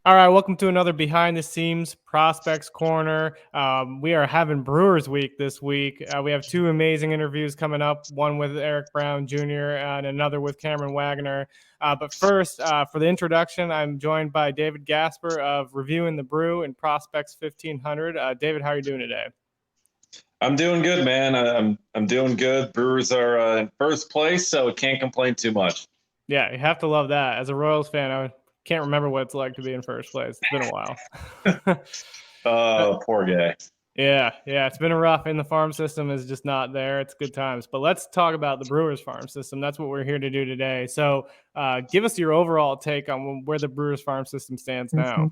All right, welcome to another Behind the Scenes Prospects Corner. We are having Brewers Week this week. We have two amazing interviews coming up, one with Eric Brown Jr. And another with Cameron Wagner. But first, for the introduction, I'm joined by David Gasper of Reviewing the Brew and Prospects 1500. David, how are you doing today? I'm doing good, man. I'm doing good. Brewers are in first place, so can't complain too much. Yeah, you have to love that. As a Royals fan, I can't remember what it's like to be in first place. It's been a while. Oh, poor guy. Yeah, it's been a rough, and the farm system is just not there. It's good times, but let's talk about the Brewers farm system. That's what we're here to do today. So, give us your overall take on where the Brewers farm system stands now.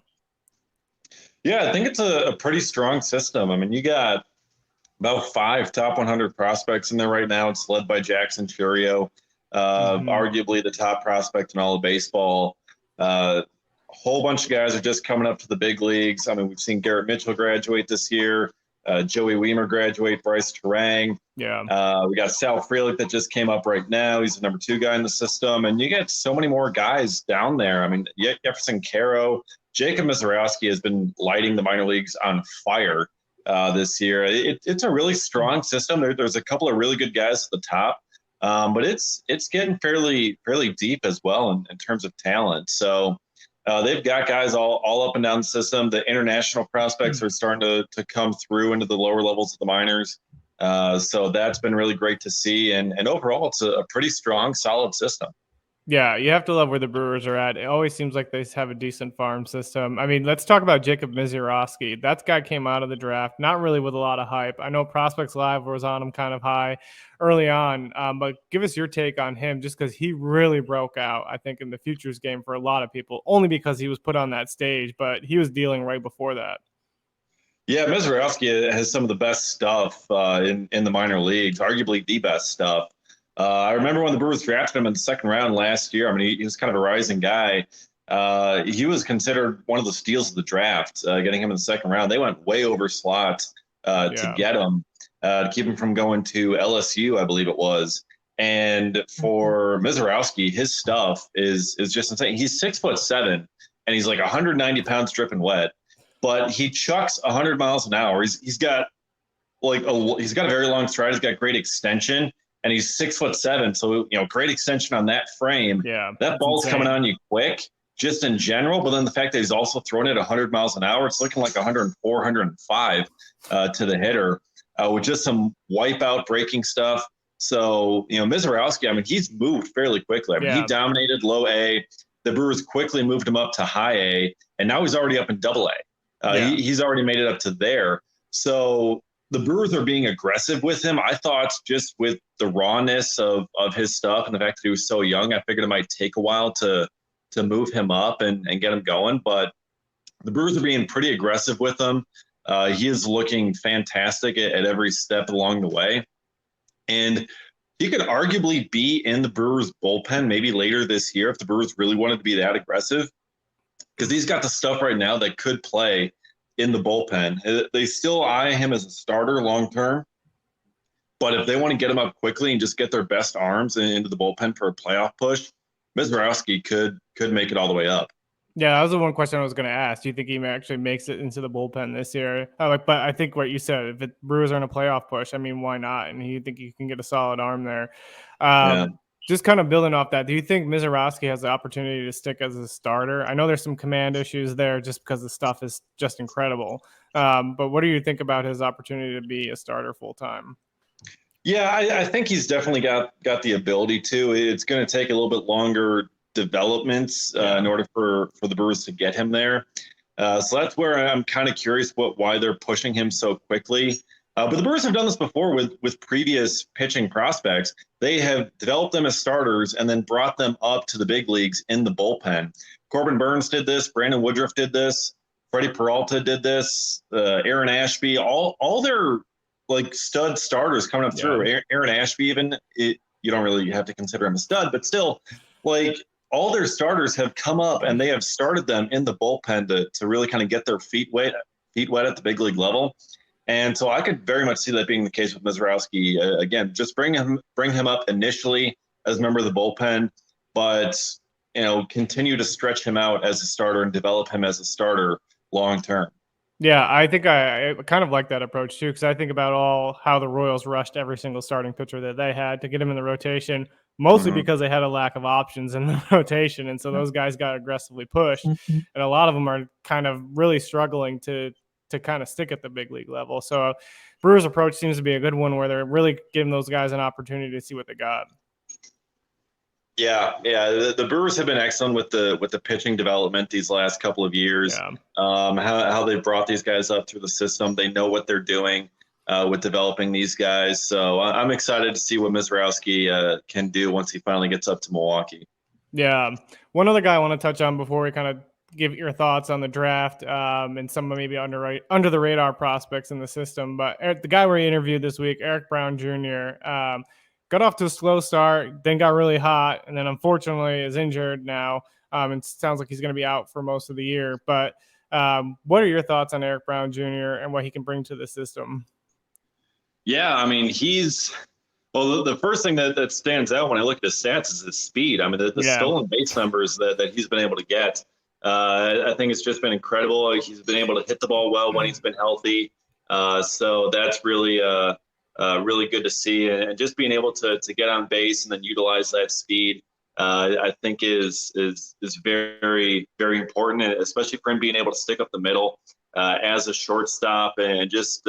Yeah, I think it's a pretty strong system. I mean, you got about five top 100 prospects in there right now. It's led by Jackson Churio, Hmm. arguably the top prospect in all of baseball. A whole bunch of guys are just coming up to the big leagues. I mean, we've seen Garrett Mitchell graduate this year, Joey Weimer graduate, Bryce Terang. Yeah, We got Sal Frelick that just came up right now. He's the number 2 guy in the system. And you get so many more guys down there. I mean, Jefferson Caro, Jacob Mizorowski has been lighting the minor leagues on fire this year. It's a really strong system. There's a couple of really good guys at the top, but it's getting fairly deep as well in terms of talent. So they've got guys all up and down the system. The international prospects are starting to come through into the lower levels of the minors. So that's been really great to see. And overall, it's a pretty strong, solid system. yeah, you have to love where the Brewers are at. It always seems like they have a decent farm system. I mean, let's talk about Jacob Mizorowski. That guy came out of the draft not really with a lot of hype. I know Prospects Live was on him kind of high early on, but give us your take on him, just because he really broke out. I think in the futures game for a lot of people, only because he was put on that stage, but he was dealing right before that. Yeah, Mizorowski has some of the best stuff in the minor leagues, arguably the best stuff. I remember when the Brewers drafted him in the second round last year. I mean, he was kind of a rising guy. He was considered one of the steals of the draft, getting him in the second round. They went way over slots to Yeah. get him, to keep him from going to LSU, I believe it was. And for Mizorowski, his stuff is just insane. He's 6'7", and he's like 190 pounds dripping wet, but he chucks 100 miles an hour. He's got he's got a very long stride. He's got great extension, and he's 6'7". So great extension on that frame. Yeah, That that's ball's coming insane. on you quick, just in general. But then the fact that he's also throwing it 100 miles an hour, it's looking like 104, 105 to the hitter, with just some wipeout breaking stuff. So Mizorowski, I mean, he's moved fairly quickly. I mean, he Yeah. dominated low A. The Brewers quickly moved him up to high A, and now he's already up in double A. Yeah. He's already made it up to there. So the Brewers are being aggressive with him. I thought just with the rawness of his stuff and the fact that he was so young, I figured it might take a while to move him up and get him going. But the Brewers are being pretty aggressive with him. He is looking fantastic at every step along the way. And he could arguably be in the Brewers bullpen maybe later this year if the Brewers really wanted to be that aggressive, because he's got the stuff right now that could play in the bullpen. They still eye him as a starter long term, but if they want to get him up quickly and just get their best arms into the bullpen for a playoff push, Mizorowski could make it all the way up. Yeah, that was the one question I was going to ask. Do you think he actually makes it into the bullpen this year? But I think what you said, if the Brewers are in a playoff push, I mean, why not? And you think you can get a solid arm there. Yeah. Just kind of building off that, do you think Mizorowski has the opportunity to stick as a starter? I know there's some command issues there just because the stuff is just incredible. But what do you think about his opportunity to be a starter full time? Yeah, I think he's definitely got the ability to. It's going to take a little bit longer developments in Yeah. order for the Brewers to get him there. So that's where I'm kind of curious why they're pushing him so quickly. But the Brewers have done this before with previous pitching prospects. They have developed them as starters and then brought them up to the big leagues in the bullpen. Corbin Burns did this. Brandon Woodruff did this. Freddie Peralta did this. Aaron Ashby. All their like stud starters coming up Yeah. through. Aaron Ashby, even you don't really have to consider him a stud, but still, like all their starters have come up and they have started them in the bullpen to really kind of get their feet wet at the big league level. And so I could very much see that being the case with Mizorowski. Again, just bring him up initially as a member of the bullpen, but continue to stretch him out as a starter and develop him as a starter long term. Yeah, I think I kind of like that approach too, because I think about how the Royals rushed every single starting pitcher that they had to get him in the rotation, mostly Mhm. because they had a lack of options in the rotation, and so those guys got aggressively pushed, and a lot of them are kind of really struggling to kind of stick at the big league level. So, Brewers' approach seems to be a good one, where they're really giving those guys an opportunity to see what they got. Yeah, yeah. The Brewers have been excellent with the pitching development these last couple of years. Yeah. How they've brought these guys up through the system. They know what they're doing with developing these guys. So I'm excited to see what Mizrowski can do once he finally gets up to Milwaukee. Yeah. One other guy I want to touch on before we kind of give your thoughts on the draft and some maybe under the radar prospects in the system. But the guy we interviewed this week, Eric Brown Jr., got off to a slow start, then got really hot, and then unfortunately is injured now. It sounds like he's going to be out for most of the year. But what are your thoughts on Eric Brown Jr. and what he can bring to the system? Yeah, I mean, the first thing that stands out when I look at his stats is his speed. I mean, the Yeah. stolen base numbers that he's been able to get. I think it's just been incredible. He's been able to hit the ball well when he's been healthy. So that's really good to see. And just being able to get on base and then utilize that speed, I think is very, very important, especially for him being able to stick up the middle as a shortstop and just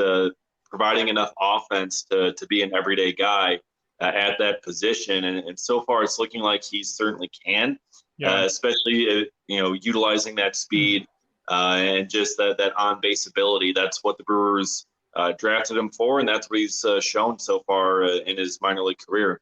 providing enough offense to be an everyday guy at that position. And so far, it's looking like he certainly can, Yeah. especially utilizing that speed and just that on base ability. That's what the Brewers drafted him for, and that's what he's shown so far in his minor league career.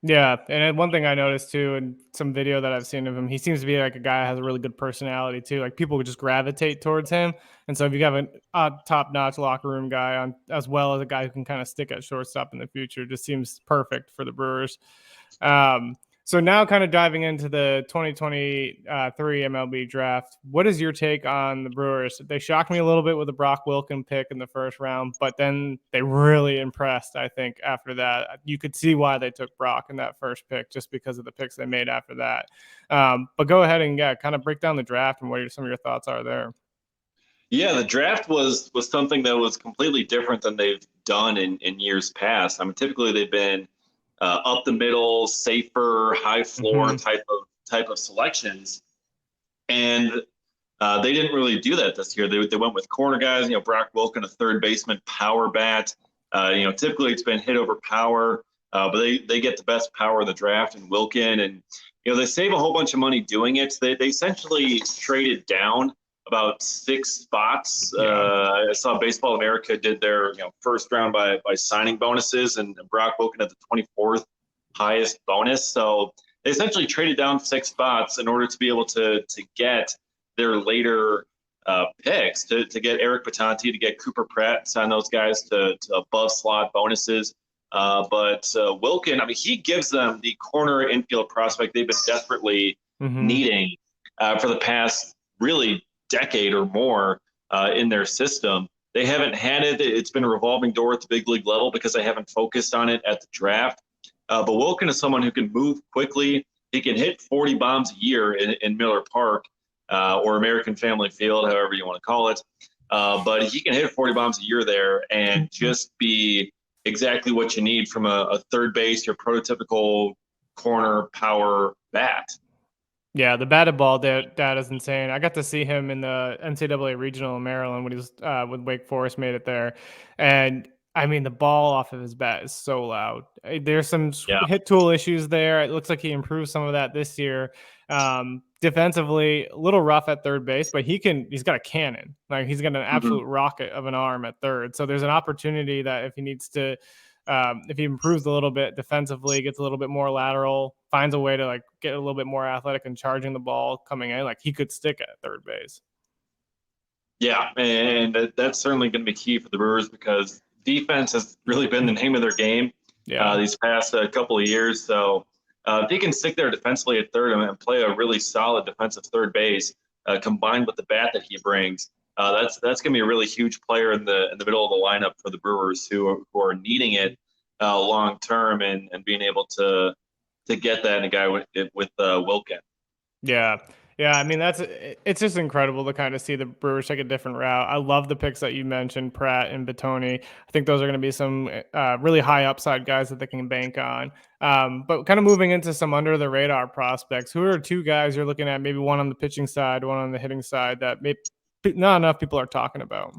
Yeah, and one thing I noticed too in some video that I've seen of him, he seems to be like a guy that has a really good personality too. Like people would just gravitate towards him, and so if you have a top-notch locker room guy on, as well as a guy who can kind of stick at shortstop in the future, just seems perfect for the Brewers. So now, kind of diving into the 2023 MLB Draft, what is your take on the Brewers? They shocked me a little bit with the Brock Wilken pick in the first round, but then they really impressed, I think, after that. You could see why they took Brock in that first pick just because of the picks they made after that. But go ahead and kind of break down the draft and what some of your thoughts are there. Yeah, the draft was something that was completely different than they've done in years past. I mean, typically they've been up the middle, safer, high floor type of selections, and they didn't really do that this year. They went with corner guys. Brock Wilken, a third baseman, power bat. Typically it's been hit over power, but they get the best power of the draft in Wilken, and they save a whole bunch of money doing it. They essentially traded down about 6 spots. I saw Baseball America did their first round by signing bonuses, and Brock Wilken at the 24th highest bonus. So they essentially traded down 6 spots in order to be able to get their later picks, to get Eric Batanti, to get Cooper Pratt, sign those guys to above slot bonuses. But Wilken, I mean, he gives them the corner infield prospect they've been desperately needing for the past really decade or more in their system. They haven't had it. It's been a revolving door at the big league level because they haven't focused on it at the draft. But Wilken is someone who can move quickly. He can hit 40 bombs a year in Miller Park or American Family Field, however you want to call it. But he can hit 40 bombs a year there and just be exactly what you need from a third base, your prototypical corner power bat. Yeah, the batted ball that is insane. I got to see him in the NCAA regional in Maryland when he was with Wake Forest, made it there, and I mean the ball off of his bat is so loud. There's some hit tool issues there. It looks like he improved some of that this year. Defensively, a little rough at third base, but he's got a cannon. Like he's got an absolute rocket of an arm at third. So there's an opportunity that if he needs to. If he improves a little bit defensively, gets a little bit more lateral, finds a way to like get a little bit more athletic and charging the ball coming in, like he could stick at third base. Yeah, and that's certainly going to be key for the Brewers because defense has really been the name of their game these past couple of years. So if he can stick there defensively at third and play a really solid defensive third base, combined with the bat that he brings, that's going to be a really huge player in the middle of the lineup for the Brewers who are needing it long term and being able to get that in a guy with Wilken. Yeah. Yeah, I mean it's just incredible to kind of see the Brewers take a different route. I love the picks that you mentioned, Pratt and Batoni. I think those are going to be some really high upside guys that they can bank on. But kind of moving into some under the radar prospects, who are two guys you're looking at? Maybe one on the pitching side, one on the hitting side that maybe not enough people are talking about.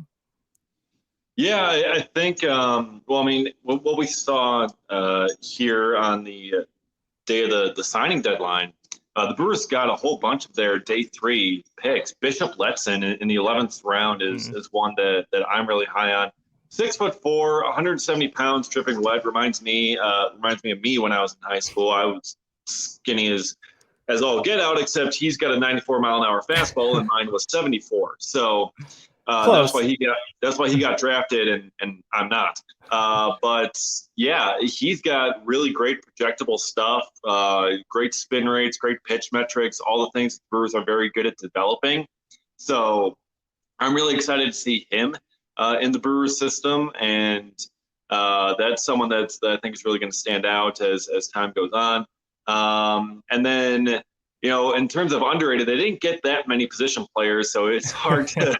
Yeah, I think. Well, I mean, what we saw here on the day of the signing deadline, the Brewers got a whole bunch of their day 3 picks. Bishop Letson in the 11th round is one that I'm really high on. 6'4", 170 pounds, dripping wet. Reminds me of me when I was in high school. I was skinny as all get out, except he's got a 94-mile-an-hour fastball and mine was 74. So Close. that's why he got drafted, and I'm not. But yeah, he's got really great projectable stuff, great spin rates, great pitch metrics, all the things the Brewers are very good at developing. So I'm really excited to see him in the Brewers system, and that's someone that I think is really going to stand out as time goes on. And then, in terms of underrated, they didn't get that many position players, so it's hard to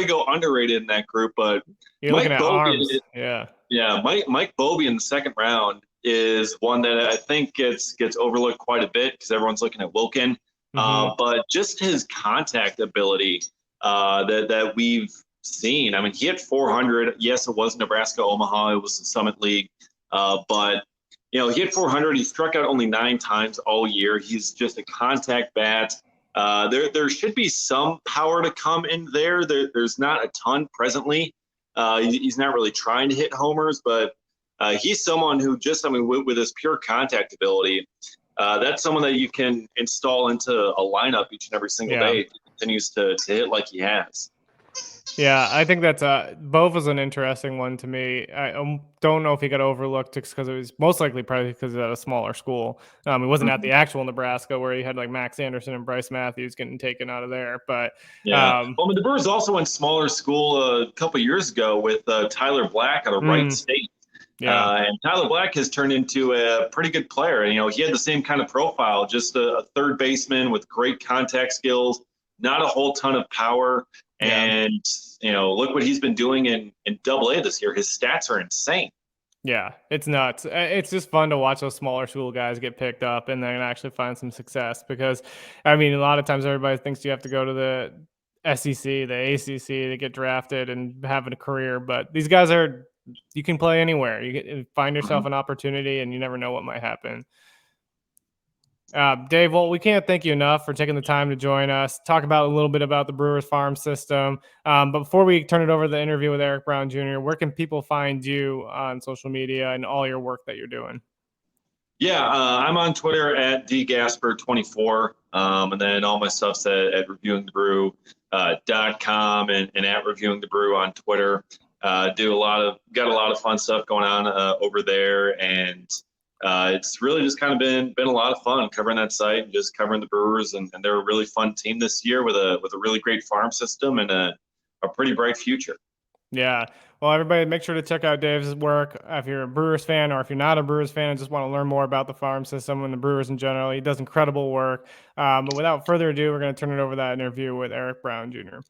go underrated in that group. But You're looking at arms. Yeah. Mike Bobey in the second round is one that I think gets overlooked quite a bit because everyone's looking at Wilkin. But just his contact ability that we've seen. I mean, he hit 400. Yes, it was Nebraska Omaha. It was the Summit League, but he hit 400. He struck out only 9 times all year. He's just a contact bat. There should be some power to come in there. There's not a ton presently. He's not really trying to hit homers, but he's someone who with his pure contact ability, that's someone that you can install into a lineup each and every single day. If he continues to hit like he has. Yeah, I think that's Bove was an interesting one to me. I don't know if he got overlooked because it was most likely probably because at a smaller school. He wasn't at the actual Nebraska where he had like Max Anderson and Bryce Matthews getting taken out of there. But the Brewers also went smaller school a couple years ago with Tyler Black out of Wright State. And Tyler Black has turned into a pretty good player. And, he had the same kind of profile, just a third baseman with great contact skills, not a whole ton of power. And, look what he's been doing in Double-A this year. His stats are insane. Yeah, it's nuts. It's just fun to watch those smaller school guys get picked up and then actually find some success because, a lot of times everybody thinks you have to go to the SEC, the ACC to get drafted and have a career. But these guys you can play anywhere. You can find yourself an opportunity and you never know what might happen. Dave, well, we can't thank you enough for taking the time to join us, talk about a little bit about the Brewers Farm System. But before we turn it over to the interview with Eric Brown Jr., where can people find you on social media and all your work that you're doing? Yeah, I'm on Twitter at dgasper24, and then all my stuff's at reviewingthebrew.com and at reviewingthebrew on Twitter. Got a lot of fun stuff going on over there, and it's really just kind of been a lot of fun covering that site and just covering the Brewers, and they're a really fun team this year with a really great farm system and a pretty bright future. Yeah. Well, everybody, make sure to check out Dave's work. If you're a Brewers fan or if you're not a Brewers fan and just want to learn more about the farm system and the Brewers in general, he does incredible work. But without further ado, we're going to turn it over to that interview with Eric Brown Jr.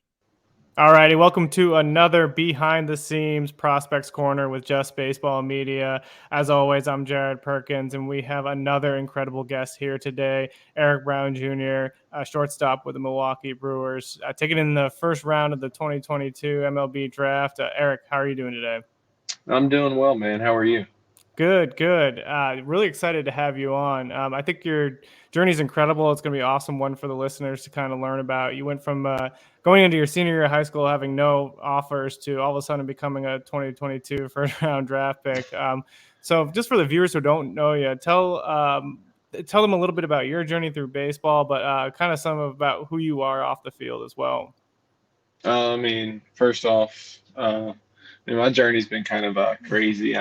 All righty, welcome to another Behind the Scenes Prospects Corner with Just Baseball Media. As always, I'm Jared Perkins, and we have another incredible guest here today, Eric Brown Jr., shortstop with the Milwaukee Brewers, taken in the first round of the 2022 MLB Draft. Eric, how are you doing today? I'm doing well, man. How are you? Good. Really excited to have you on. I think your journey is incredible. It's going to be an awesome one for the listeners to kind of learn about. You went from going into your senior year of high school, having no offers, to all of a sudden becoming a 2022 first round draft pick. So just for the viewers who don't know you, tell them a little bit about your journey through baseball, but kind of some about who you are off the field as well. First off, my journey's been kind of crazy.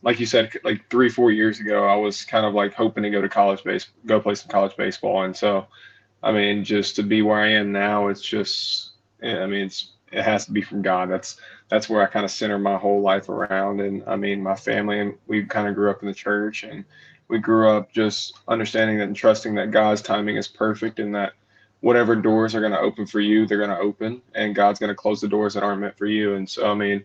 Like you said, like 3-4 years ago, I was kind of like hoping to go play some college baseball. And so, just to be where I am now, it's just, it's it has to be from God. That's where I kind of center my whole life around. And I mean, my family, and we kind of grew up in the church, and we grew up just understanding that and trusting that God's timing is perfect, and that whatever doors are going to open for you, they're going to open, and God's going to close the doors that aren't meant for you. And so, I mean,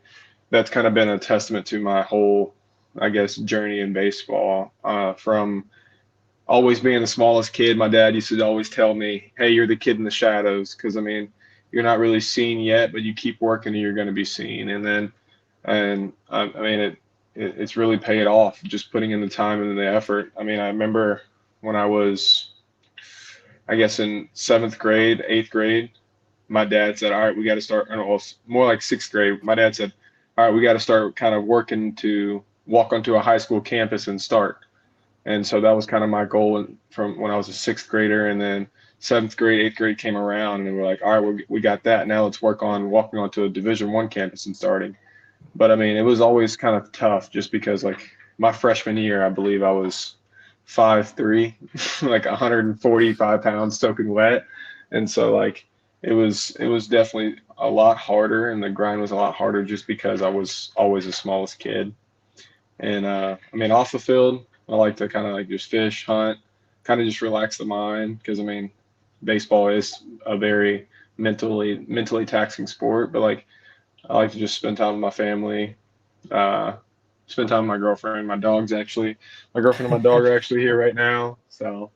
that's kind of been a testament to my whole, I guess, journey in baseball. From always being the smallest kid, my dad used to always tell me, "Hey, you're the kid in the shadows," because I mean, you're not really seen yet, but you keep working and you're going to be seen. And I mean, it's really paid off just putting in the time and the effort. I mean, I remember when I was, I guess, in 7th grade, 8th grade, my dad said, "All right, we got to start," or well, more like 6th grade. My dad said, "All right, we got to start kind of working to walk onto a high school campus and start." And so that was kind of my goal from when I was a 6th grader. And then 7th grade, 8th grade came around, and we're like, all right, we got that. Now let's work on walking onto a Division I campus and starting. But I mean, it was always kind of tough just because, like, my freshman year, I believe I was 5'3", like 145 pounds soaking wet. And so, like, it was definitely a lot harder, and the grind was a lot harder just because I was always the smallest kid. And I mean, off the field, I like to kind of like just fish, hunt, kind of just relax the mind, because I mean, baseball is a very mentally taxing sport. But like, I like to just spend time with my family, spend time with my girlfriend. My girlfriend and my dog are actually here right now, so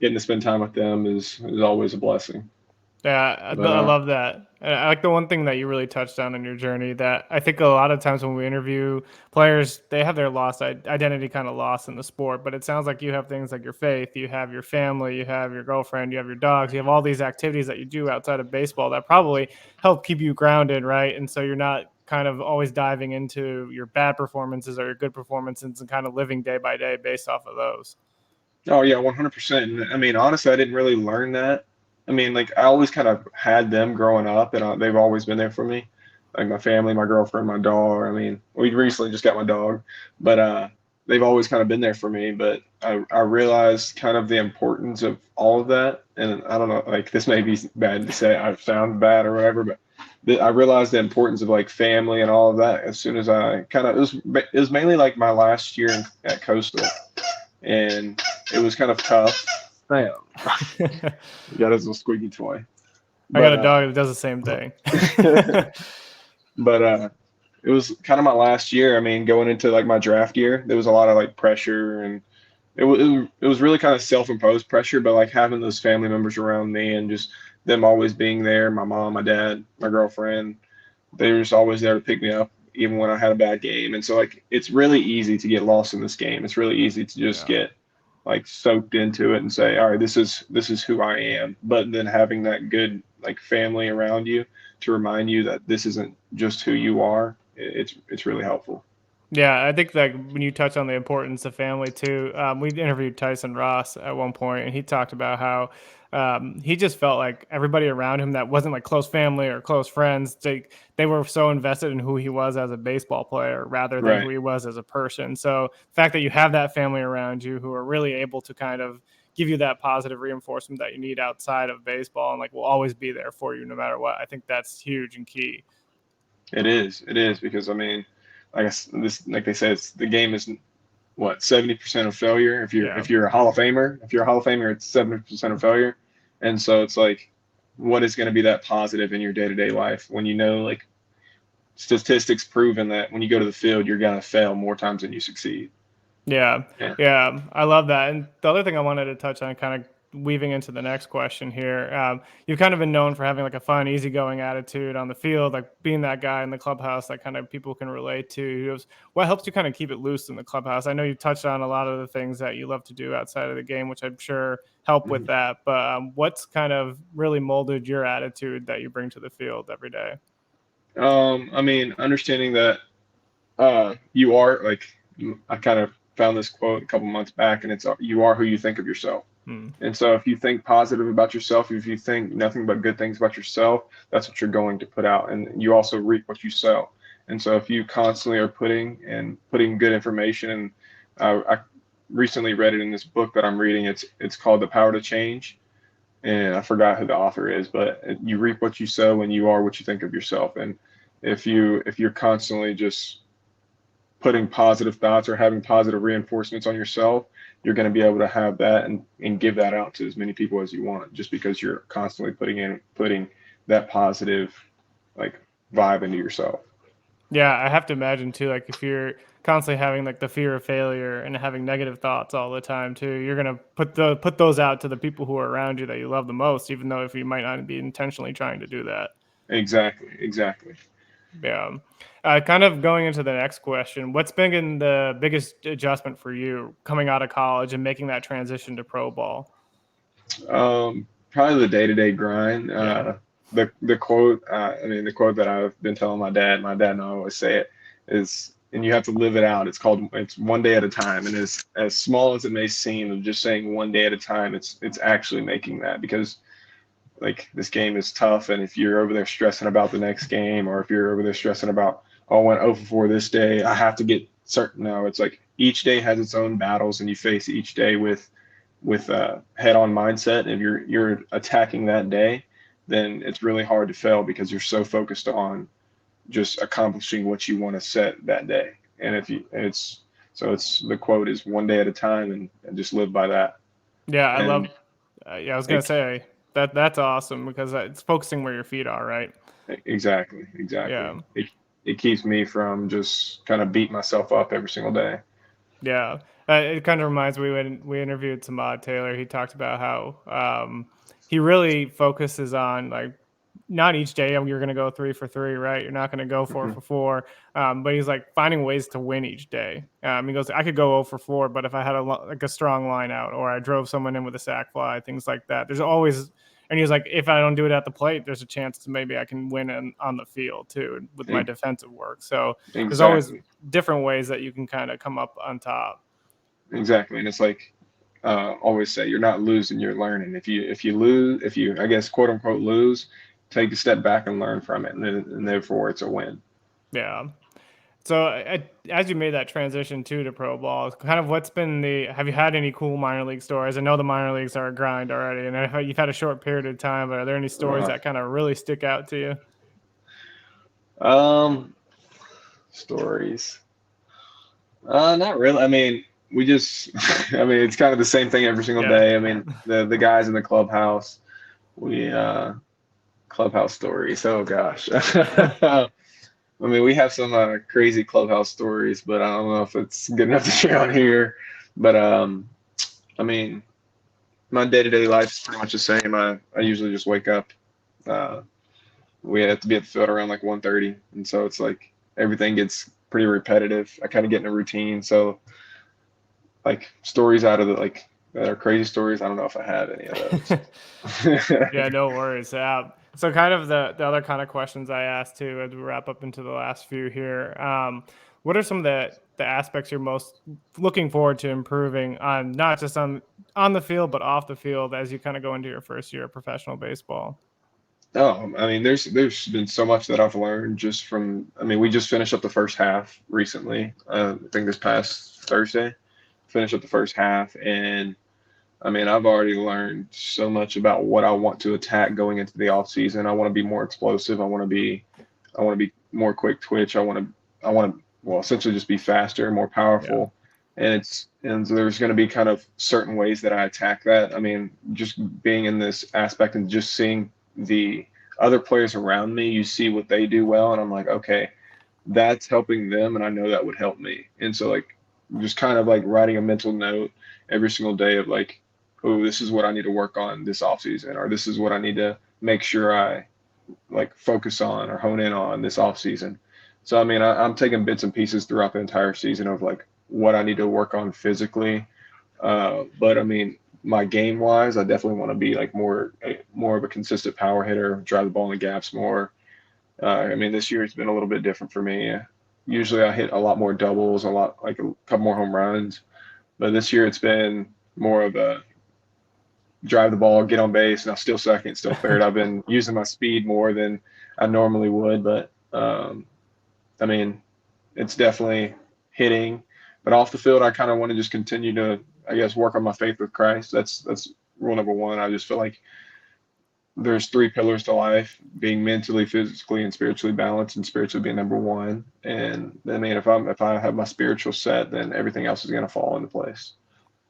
getting to spend time with them is always a blessing. Yeah, But I love that. And I like the one thing that you really touched on in your journey that I think a lot of times when we interview players, they have their identity kind of lost in the sport. But it sounds like you have things like your faith, you have your family, you have your girlfriend, you have your dogs, you have all these activities that you do outside of baseball that probably help keep you grounded, right? And so you're not kind of always diving into your bad performances or your good performances and kind of living day by day based off of those. oh yeah, 100%. And I mean, honestly, I didn't really learn that. I mean, like I always kind of had them growing up, and they've always been there for me. Like my family, my girlfriend, my dog. I mean, we recently just got my dog, but they've always kind of been there for me. But I realized kind of the importance of all of that. And I don't know, like this may be bad to say, I sound bad or whatever, but I realized the importance of like family and all of that as soon as I kind of it was mainly like my last year at Coastal, and it was kind of tough. Damn. You got his little squeaky toy. I got a dog that does the same thing. But it was kind of my last year. I mean, going into like my draft year, there was a lot of like pressure, and it was really kind of self-imposed pressure, but like having those family members around me and just them always being there, my mom, my dad, my girlfriend, they were just always there to pick me up even when I had a bad game. And so like it's really easy to get lost in this game. It's really easy to just get like soaked into it and say, all right, this is who I am. But then having that good like family around you to remind you that this isn't just who you are, it's really helpful. Yeah, I think that when you touch on the importance of family too, we interviewed Tyson Ross at one point, and he talked about how he just felt like everybody around him that wasn't like close family or close friends, they were so invested in who he was as a baseball player rather than who he was as a person. So the fact that you have that family around you who are really able to kind of give you that positive reinforcement that you need outside of baseball and like will always be there for you no matter what, I think that's huge and key. It is because I mean, I guess this, like they say, the game is what 70% of failure. If you're a Hall of Famer, it's 70% of failure. And so it's like, what is going to be that positive in your day-to-day life when you know, like statistics proven that when you go to the field, you're going to fail more times than you succeed. Yeah. I love that. And the other thing I wanted to touch on, kind of weaving into the next question here, you've kind of been known for having like a fun, easygoing attitude on the field, like being that guy in the clubhouse that kind of people can relate to. What helps you kind of keep it loose in the clubhouse? I know you touched on a lot of the things that you love to do outside of the game, which I'm sure help with that. But what's kind of really molded your attitude that you bring to the field every day? I mean, understanding that you are like, I kind of found this quote a couple months back, and it's you are who you think of yourself. And so if you think positive about yourself, if you think nothing but good things about yourself, that's what you're going to put out, and you also reap what you sow. And so if you constantly are putting good information, and I recently read it in this book that I'm reading, it's called The Power to Change. and I forgot who the author is, but you reap what you sow and you are what you think of yourself. And if you're constantly just putting positive thoughts or having positive reinforcements on yourself, you're going to be able to have that and give that out to as many people as you want, just because you're constantly putting that positive like vibe into yourself. Yeah, I have to imagine too, like if you're constantly having like the fear of failure and having negative thoughts all the time too, you're gonna put those out to the people who are around you that you love the most, even though if you might not be intentionally trying to do that. Exactly. Yeah. Kind of going into the next question, what's been the biggest adjustment for you coming out of college and making that transition to pro ball? Probably the day-to-day grind. Yeah. The quote, the quote that I've been telling my dad and I always say it is, and you have to live it out. It's one day at a time. And as small as it may seem, of just saying one day at a time, it's actually making that, because like this game is tough. And if you're over there stressing about the next game, or if you're over there stressing about, oh, I went 0 for 4 this day, I have to get certain. No, it's like each day has its own battles, and you face each day with a head-on mindset. And if you're attacking that day, then it's really hard to fail, because you're so focused on just accomplishing what you want to set that day. And if you it's the quote is one day at a time, and just live by that. Yeah, I And love. Yeah, I was gonna say that's awesome because it's focusing where your feet are, right? exactly. Yeah, It keeps me from just kind of beat myself up every single day. yeah. It kind of reminds me when we interviewed Samad Taylor. He talked about how he really focuses on like not each day you're going to go 3 for 3, right? You're not going to go 4 for 4. But he's like finding ways to win each day. He goes, I could go 0 for 4, but if I had like a strong line out, or I drove someone in with a sack fly, things like that, there's always. And he's like, if I don't do it at the plate, there's a chance to maybe I can win on the field too with my defensive work. So there's always Exactly. different ways that you can kind of come up on top. Exactly. And it's like, always say, you're not losing, you're learning. If you lose, if you, I guess, quote unquote, lose, take a step back and learn from it, and therefore it's a win. Yeah. So as you made that transition to pro ball, kind of have you had any cool minor league stories? I know the minor leagues are a grind already, and you've had a short period of time, but are there any stories Uh, that kind of really stick out to you? um, Stories. Not really. I mean, we just, it's kind of the same thing every single Yeah. day. I mean, the guys in the clubhouse, clubhouse stories. Oh gosh. We have some crazy clubhouse stories, but I don't know if it's good enough to share on here. But I mean, my day-to-day life is pretty much the same. I usually just wake up. Uh, we have to be at the field around like 1:30, and so it's like everything gets pretty repetitive. I kind of get in a routine. So like stories out of the like that are crazy stories, I don't know if I have any of those. Yeah, no worries. So kind of the other kind of questions I asked too as we wrap up into the last few here. What are some of the aspects you're most looking forward to improving on, not just on the field, but off the field as you kind of go into your first year of professional baseball? Oh, there's been so much that I've learned just from. We just finished up the first half recently. I think this past Thursday, finished up the first half, and I've already learned so much about what I want to attack going into the off season. I want to be more explosive. I want to be more quick twitch. I want to, well, essentially just be faster, more Yeah. powerful. And so there's going to be kind of certain ways that I attack that. Just being in this aspect and just seeing the other players around me, you see what they do well, and I'm like, okay, that's helping them, and I know that would help me. And so like just kind of like writing a mental note every single day of like, oh, this is what I need to work on this off season, or this is what I need to make sure I like focus on or hone in on this off season. So I'm taking bits and pieces throughout the entire season of like what I need to work on physically. But my game wise, I definitely want to be like more of a consistent power hitter, drive the ball in the gaps more. This year it's been a little bit different for me. Usually I hit a lot more doubles, like a couple more home runs, but this year it's been more of a drive the ball, get on base, and I'll steal second, still third. I've been using my speed more than I normally would, but I mean, it's definitely hitting. But off the field, I kind of want to just continue to, I guess, work on my faith with Christ. That's rule number one. I just feel like there's three pillars to life: being mentally, physically, and spiritually balanced, and spiritually being number one. And I mean, if I have my spiritual set, then everything else is going to fall into place.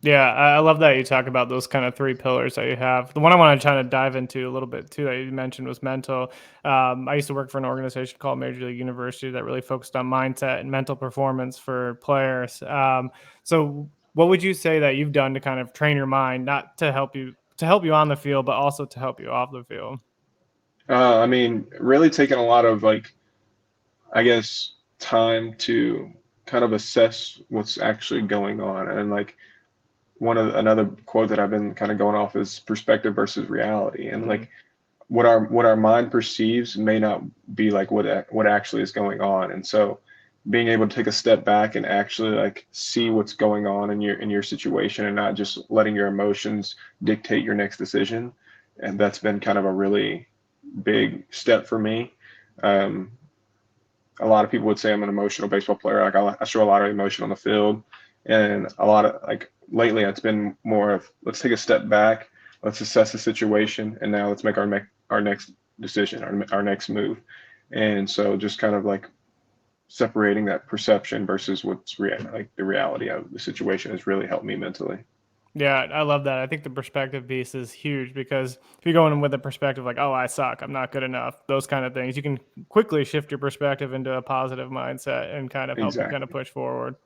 Yeah, I love that you talk about those kind of three pillars that you have. The one I want to try to dive into a little bit too that you mentioned was mental. I used to work for an organization called Major League University that really focused on mindset and mental performance for players. So, what would you say that you've done to kind of train your mind, not to help you on the field, but also to help you off the field? I mean, really taking a lot of like, I guess, time to kind of assess what's actually going on. And like another quote that I've been kind of going off is perspective versus reality. And like what our mind perceives may not be like what actually is going on. And so being able to take a step back and actually like see what's going on in your situation, and not just letting your emotions dictate your next decision. And that's been kind of a really big step for me. A lot of people would say I'm an emotional baseball player. Like I show a lot of emotion on the field, and a lot of like lately it's been more of, let's take a step back, let's assess the situation, and now let's make our next decision, our next move. And so just kind of like separating that perception versus like the reality of the situation has really helped me mentally. Yeah, I love that. I think the perspective piece is huge, because if you go in with a perspective like, oh, I suck, I'm not good enough, those kind of things, you can quickly shift your perspective into a positive mindset and kind of help you kind of Exactly. push forward.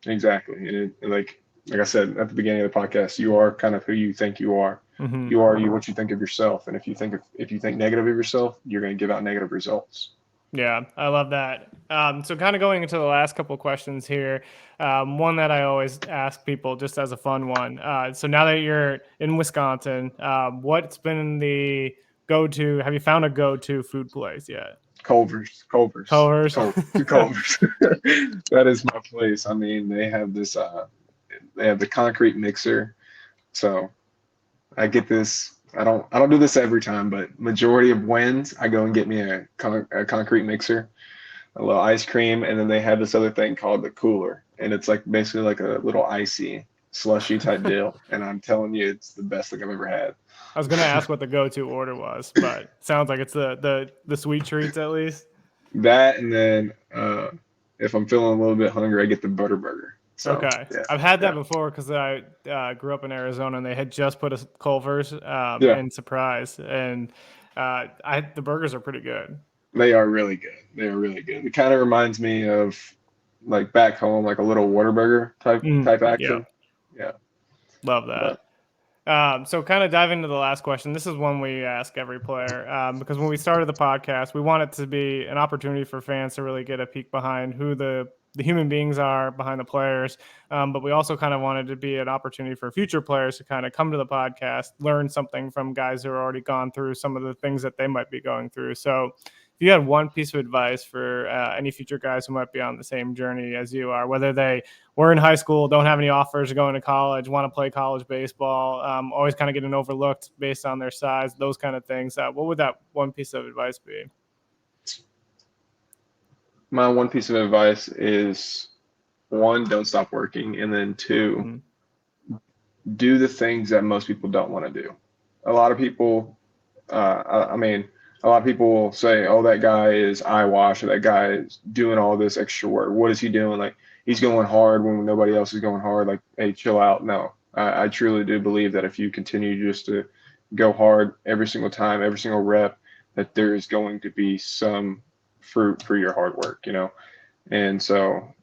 Exactly. And like I said at the beginning of the podcast, you are kind of who you think you are. Mm-hmm. You are what you think of yourself. And if you think negative of yourself, you're going to give out negative results. Yeah, I love that. So kind of going into the last couple of questions here, one that I always ask people just as a fun one. So now that you're in Wisconsin, what's been the go-to? Have you found a go-to food place yet? Culver's. Culver's. Culver's. That is my place. I mean, they have this. They have the concrete mixer. So I get this. I don't do this every time, but majority of wins, I go and get me a concrete mixer, a little ice cream, and then they have this other thing called the cooler, and it's like basically like a little icy slushy type deal. And I'm telling you, it's the best thing I've ever had. I was gonna ask what the go-to order was, but sounds like it's the sweet treats at least. That, and then if I'm feeling a little bit hungry, I get the butter burger. So Okay, yeah, I've had that yeah, before because I grew up in Arizona and they had just put a Culver's yeah. in Surprise, and the burgers are pretty good. They are really good. They are really good. It kind of reminds me of like back home, like a little Whataburger type Yeah, action. Yeah, love that. but So kind of dive into the last question. This is one we ask every player, because when we started the podcast, we want it to be an opportunity for fans to really get a peek behind who the human beings are behind the players. But we also kind of wanted to be an opportunity for future players to kind of come to the podcast, learn something from guys who are already gone through some of the things that they might be going through. So if you had one piece of advice for any future guys who might be on the same journey as you are, whether they were in high school, don't have any offers, going to college, want to play college baseball, always kind of getting overlooked based on their size, those kind of things, what would that one piece of advice be? my one piece of advice is, one, don't stop working, and then two, do the things that most people don't want to do. A lot of people, I mean, a lot of people will say, "Oh, that guy is eyewash, or that guy is doing all this extra work. What is he doing? Like, he's going hard when nobody else is going hard. Like, hey, chill out." No, I truly do believe that if you continue just to go hard every single time, every single rep, that there is going to be some fruit for your hard work, you know? And so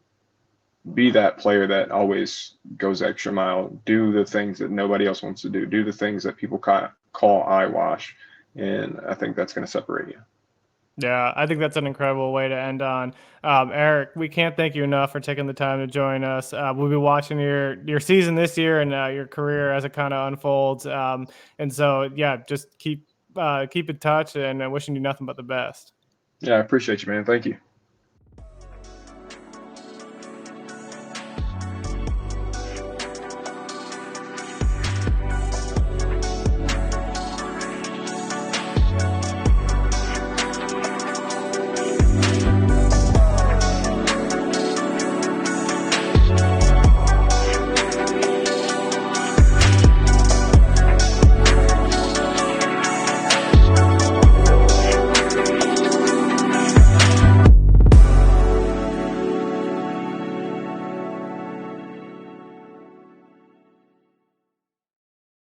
be that player that always goes extra mile, do the things that nobody else wants to do the things that people call eyewash. And I think that's going to separate you. Yeah, I think that's an incredible way to end on. Eric, we can't thank you enough for taking the time to join us. We'll be watching your season this year and your career as it kind of unfolds. And so, yeah, just keep in touch, and wishing you nothing but the best. Yeah, I appreciate you, man. Thank you.